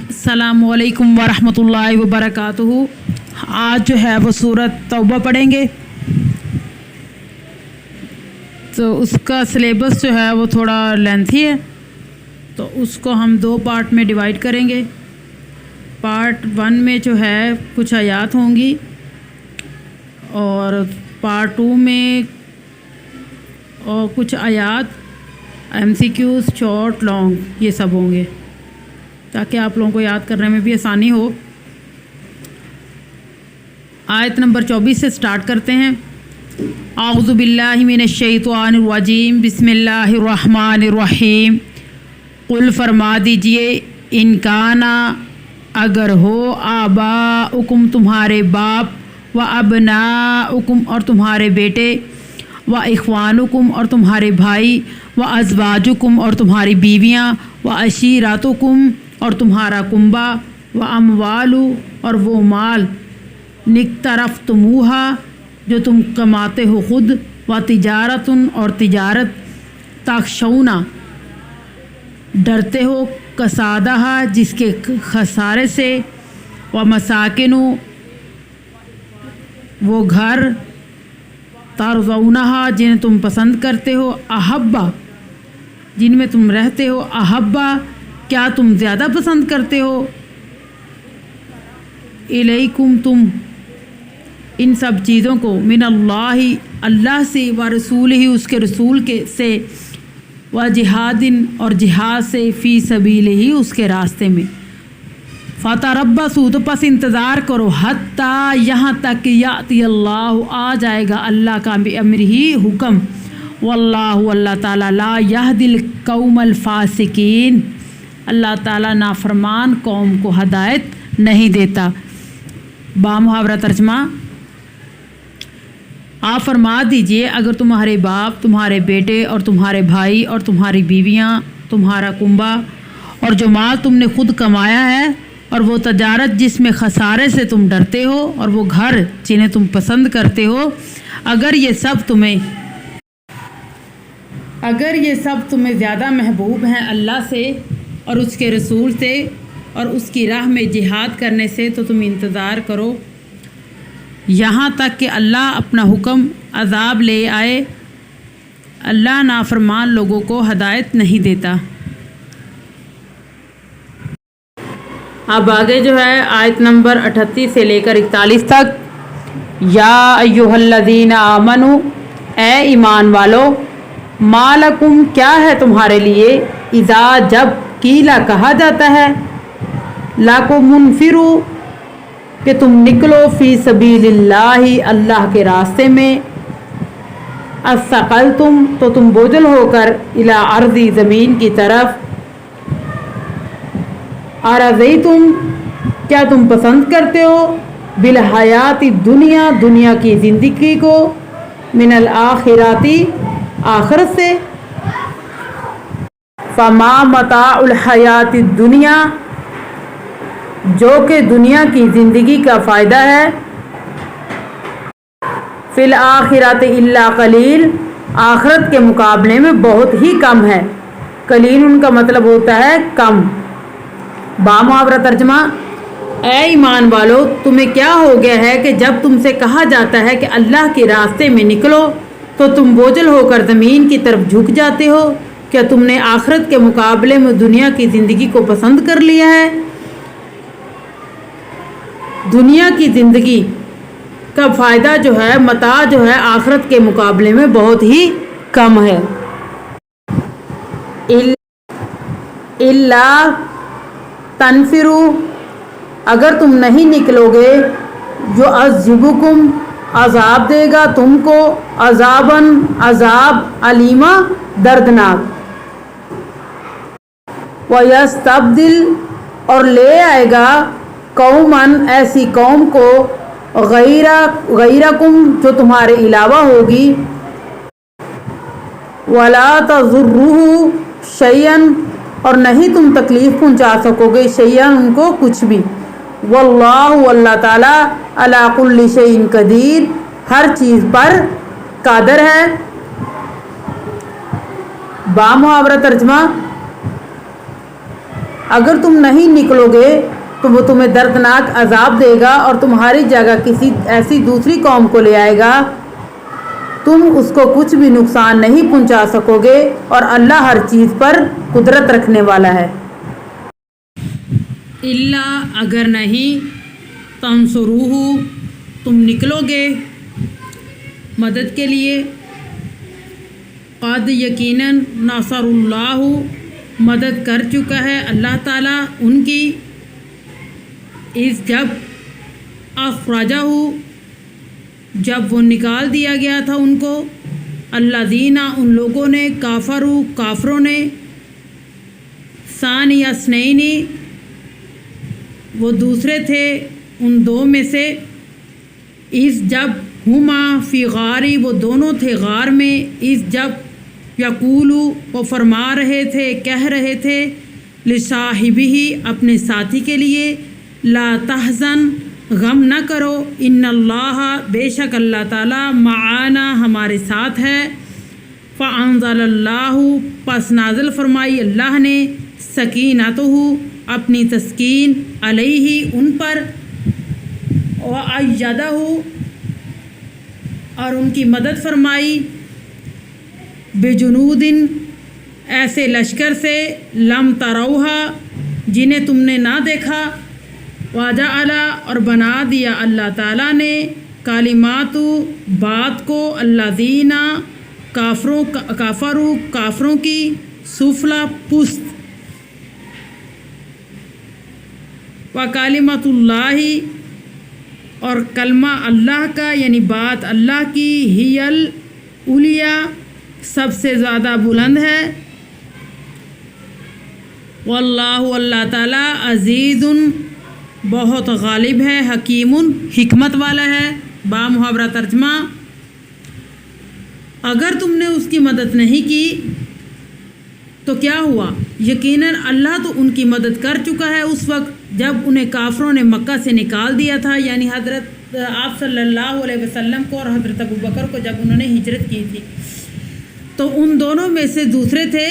अस्सलामु अलैकुम वरहमतुल्लाहि वबरकातुहू। आज जो है वो सूरत तौबा पढ़ेंगे। तो उसका सिलेबस जो है वो थोड़ा लेंथी है, तो उसको हम दो पार्ट में डिवाइड करेंगे। पार्ट 1 में जो है कुछ आयात होंगी और पार्ट 2 में और कुछ आयात MCQs शॉर्ट लॉन्ग ये सब होंगे, ताकि आप लोगों को याद करने में भी आसानी हो। आयत नंबर 24 से स्टार्ट करते हैं। आऊज़ु बिल्लाहि मिनश शैतानिर रजीम, बिस्मिल्लाहिर्रहमानिर्रहीम। कुल फरमा दीजिए, इनकाना अगर हो, आबाउकुम तुम्हारे बाप, व अबनाउकुम और तुम्हारे बेटे, व इख्वानुकुम और तुम्हारे भाई, व अज़वाजुकुम और तुम्हारी बीवियाँ, व अशीरातुकुम और तुम्हारा कुंबा, व अमवालु और वो माल, निक्तरफ्तुमूहा जो तुम कमाते हो खुद, व तिजारतुन और तिजारत, तखशौना डरते हो, कसादहा जिसके खसारे से, व मसाकिनु वो घर, तरज़ौनहा जिन्हें तुम पसंद करते हो, अहब्बा जिनमें तुम रहते हो, अहब्बा क्या तुम ज़्यादा पसंद करते हो, इलैकुम तुम इन सब चीज़ों को, मिनल्लाहि अल्लाह से, व रसूल ही उसके रसूल के से, व जिहादिन और जिहाद से, फ़ी सबीलिही उसके रास्ते में। फ़तरब्बसू तो पस इंतज़ार करो, हत्ता यहाँ तक याति अल्लाह आ जाएगा अल्लाह का बिअम्रिही हुक्म, वल्लाहु अल्लाह ताला ला यहदिल कौमल फ़ासिकीन अल्लाह ताला नाफरमान कौम को हदायत नहीं देता। बामुहावरा तर्जमा, आप फरमा दीजिए अगर तुम्हारे बाप, तुम्हारे बेटे और तुम्हारे भाई और तुम्हारी बीवियाँ, तुम्हारा कुंबा और जो माल तुमने खुद कमाया है, और वो तजारत जिसमें खसारे से तुम डरते हो, और वो घर जिन्हें तुम पसंद करते हो, अगर ये सब तुम्हें ज़्यादा महबूब हैं अल्लाह से और उसके रसूल से और उसकी राह में जिहाद करने से, तो तुम इंतज़ार करो यहाँ तक कि अल्लाह अपना हुक्म अज़ाब ले आए। अल्लाह नाफरमान लोगों को हदायत नहीं देता। अब आगे जो है आयत नंबर 38 से लेकर 41 तक। या अय्युहल्लज़ीना आमनु, ए ईमान वालो, मालकुम क्या है तुम्हारे लिए, इज़ा जब कीला कहा जाता है, लाको मुनफिरू कि तुम निकलो, फ़ी सबीलिल्लाहि अल्लाह के रास्ते में, अस्सक़लतुम तो तुम बोझल होकर, इला अर्ज़ी ज़मीन की तरफ, अरज़ैतुम क्या तुम पसंद करते हो, बिल हयाती दुनिया दुनिया की ज़िंदगी को, मिनल आखिराती आखिरत से, फमा मताउल हयाती दुनिया जो कि दुनिया की ज़िंदगी का फ़ायदा है, फिल आखिरात इल्ला कलील आखिरत के मुकाबले में बहुत ही कम है। कलील उनका मतलब होता है कम। बामुहावरा तर्जमा, ए ईमान वालो, तुम्हें क्या हो गया है कि जब तुमसे कहा जाता है कि अल्लाह के रास्ते में निकलो, तो तुम बोझल होकर ज़मीन की तरफ झुक जाते हो। क्या तुमने आखिरत के मुकाबले में दुनिया की ज़िंदगी को पसंद कर लिया है? दुनिया की ज़िंदगी का फ़ायदा जो है, मता जो है, आखिरत के मुकाबले में बहुत ही कम है। इल्ला तनफिरू अगर तुम नहीं निकलोगे, जो अज़्ज़िबुकुम अज़ाब देगा तुमको, अज़ाबन अज़ाब, अलीमा दर्दनाक, व यस्तब्दिल और ले आएगा, कौमन ऐसी कौम को, गैरकुम जो तुम्हारे अलावा होगी, वला तज़ुर्रुहु शैयन और नहीं तुम तकलीफ़ पहुँचा सकोगे, शैयन उनको कुछ भी, वल्लाहु अल्लाह ताला अला कुल्ली शैइन कदीर हर चीज़ पर कादर है। बामुहावरा तर्जमा, اگر تم نہیں نکلو گے تو وہ تمہیں دردناک عذاب دے گا اور تمہاری جگہ کسی ایسی دوسری قوم کو لے آئے گا، تم اس کو کچھ بھی نقصان نہیں پہنچا سکو گے، اور اللہ ہر چیز پر قدرت رکھنے والا ہے۔ اللہ اگر نہیں تنصروہ تم نکلو گے مدد کے لیے، قد یقیناً نصر اللہ مدد کر چکا ہے اللہ تعالیٰ ان کی، اس جب اخرجہ جب وہ نکال دیا گیا تھا ان کو، الذین ان لوگوں نے، کافروں نے، ثانی اثنین وہ دوسرے تھے ان دو میں سے، اس جب ہما فی غاری وہ دونوں تھے غار میں، اس جب یقولو وہ فرما رہے تھے، کہہ رہے تھے، لصاحبہ اپنے ساتھی کے لیے، لا تحزن غم نہ کرو، ان اللہ بے شک اللہ تعالیٰ معانا ہمارے ساتھ ہے، فانزل اللہ پس نازل فرمائی اللہ نے، سکینتہ اپنی تسکین، علیہ ان پر، وأیدہ اور ان کی مدد فرمائی، بجنود ایسے لشکر سے، لم تروہا جنہیں تم نے نہ دیکھا، وجعل اور بنا دیا اللہ تعالیٰ نے، کلمات بات کو، الذین کافروں کی، سفلی پست، وکلمۃ اللہ اور کلمہ اللہ کا یعنی بات اللہ کی، ہی العلیٰ سب سے زیادہ بلند ہے، واللہ اللہ تعالیٰ عزیز بہت غالب ہے، حکیم حکمت والا ہے۔ با محاورہ ترجمہ، اگر تم نے اس کی مدد نہیں کی تو کیا ہوا؟ یقیناً اللہ تو ان کی مدد کر چکا ہے اس وقت جب انہیں کافروں نے مکہ سے نکال دیا تھا، یعنی حضرت آپ صلی اللہ علیہ وسلم کو اور حضرت ابوبکر کو جب انہوں نے ہجرت کی تھی، تو ان دونوں میں سے دوسرے تھے،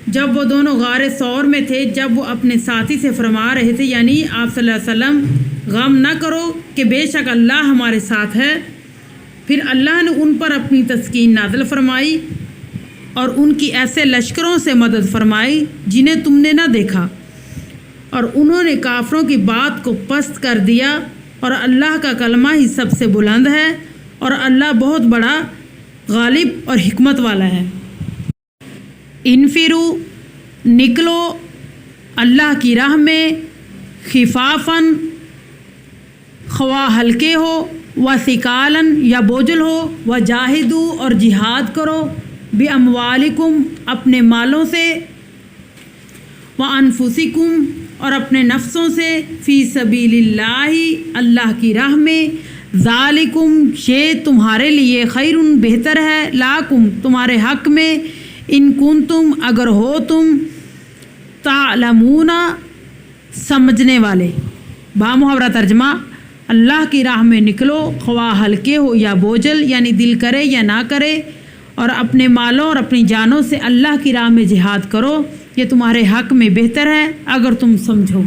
جب وہ دونوں غار ثور میں تھے، جب وہ اپنے ساتھی سے فرما رہے تھے، یعنی آپ صلی اللہ علیہ وسلم غم نہ کرو کہ بے شک اللہ ہمارے ساتھ ہے، پھر اللہ نے ان پر اپنی تسکین نازل فرمائی اور ان کی ایسے لشکروں سے مدد فرمائی جنہیں تم نے نہ دیکھا، اور انہوں نے کافروں کی بات کو پست کر دیا، اور اللہ کا کلمہ ہی سب سے بلند ہے، اور اللہ بہت بڑا غالب اور حکمت والا ہے۔ انفرو نکلو اللہ کی راہ میں، خفافاً خواہ ہلکے ہو، وثقالاً یا بوجھل ہو، وجاہدو اور جہاد کرو، باموالکم اپنے مالوں سے، وانفسکم اور اپنے نفسوں سے، فی سبیل اللہ اللہ کی راہ میں، ذالکم یہ تمہارے لیے، خیر بہتر ہے، لاکم تمہارے حق میں، ان کنتم اگر ہو تم، تعلمون سمجھنے والے۔ با محاورہ ترجمہ، اللہ کی راہ میں نکلو خواہ ہلکے ہو یا بوجھل، یعنی دل کرے یا نہ کرے، اور اپنے مالوں اور اپنی جانوں سے اللہ کی راہ میں جہاد کرو، یہ تمہارے حق میں بہتر ہے اگر تم سمجھو۔